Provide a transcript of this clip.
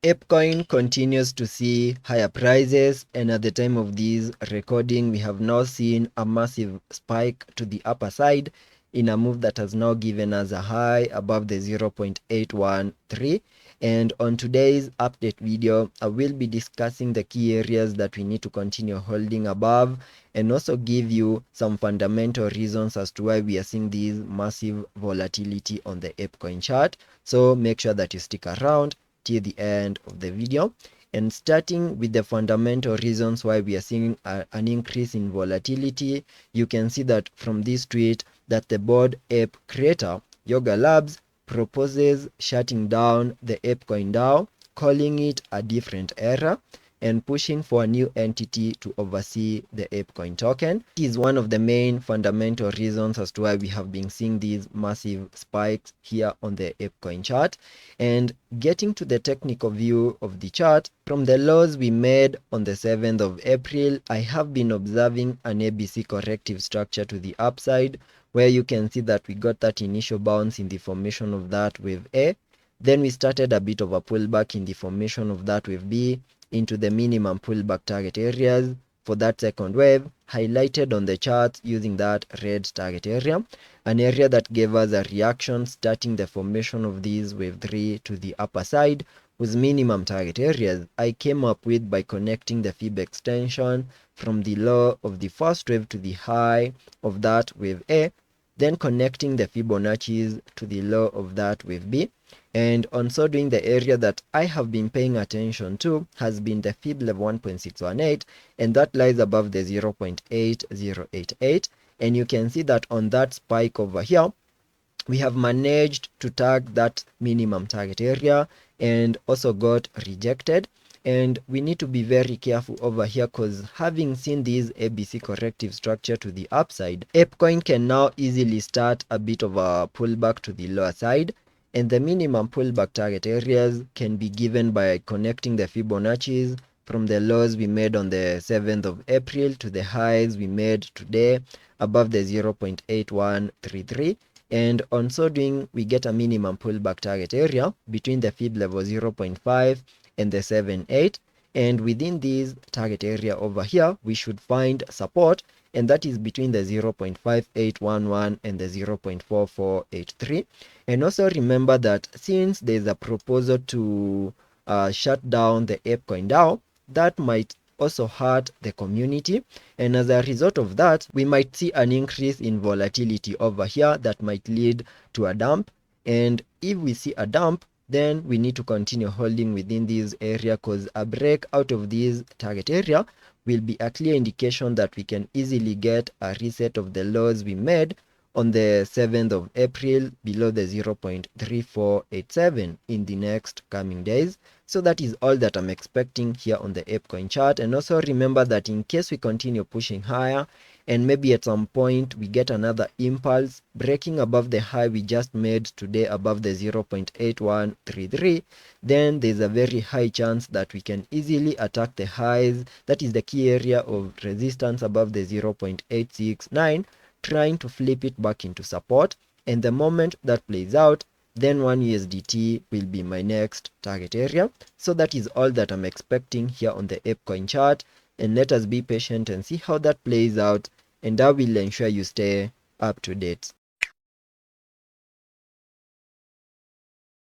Apecoin continues to see higher prices, and at the time of this recording, we have now seen a massive spike to the upper side in a move that has now given us a high above the 0.813. And on today's update video, I will be discussing the key areas that we need to continue holding above, and also give you some fundamental reasons as to why we are seeing this massive volatility on the Apecoin chart. So make sure that you stick around till the end of the video. And starting with the fundamental reasons why we are seeing an increase in volatility, you can see that from this tweet that the Bored Ape creator Yoga Labs proposes shutting down the Apecoin DAO, calling it a different era, and pushing for a new entity to oversee the Apecoin token. It is one of the main fundamental reasons as to why we have been seeing these massive spikes here on the Apecoin chart. And getting to the technical view of the chart, from the lows we made on the 7th of April, I have been observing an ABC corrective structure to the upside, where you can see that we got that initial bounce in the formation of that wave A. Then we started a bit of a pullback in the formation of that wave B into the minimum pullback target areas for that second wave, highlighted on the chart using that red target area, an area that gave us a reaction starting the formation of these wave 3 to the upper side, whose minimum target areas I came up with by connecting the fib extension from the low of the first wave to the high of that wave A, then connecting the Fibonacci's to the low of that wave B. And on so doing, the area that I have been paying attention to has been the fib level 1.618, and that lies above the 0.8088. And you can see that on that spike over here, we have managed to tag that minimum target area and also got rejected. And we need to be very careful over here, because having seen this ABC corrective structure to the upside, Apecoin can now easily start a bit of a pullback to the lower side, and the minimum pullback target areas can be given by connecting the Fibonacci's from the lows we made on the 7th of April to the highs we made today above the 0.8133. And on so doing, we get a minimum pullback target area between the fib level 0.5 and the 7.8, and within this target area over here we should find support, and that is between the 0.5811 and the 0.4483. And also remember that since there's a proposal to shut down the Apecoin DAO, that might also hurt the community, and as a result of that, we might see an increase in volatility over here that might lead to a dump. And if we see a dump, then we need to continue holding within this area, because a break out of this target area will be a clear indication that we can easily get a reset of the lows we made on the 7th of April below the 0.3487 in the next coming days. So that is all that I'm expecting here on the Apecoin chart. And also remember that in case we continue pushing higher and maybe at some point we get another impulse breaking above the high we just made today above the 0.8133, then there's a very high chance that we can easily attack the highs, that is the key area of resistance above the 0.869, trying to flip it back into support. And the moment that plays out, then 1 USDT will be my next target area. So that is all that I'm expecting here on the Apecoin chart, and let us be patient and see how that plays out, and that will ensure you stay up to date.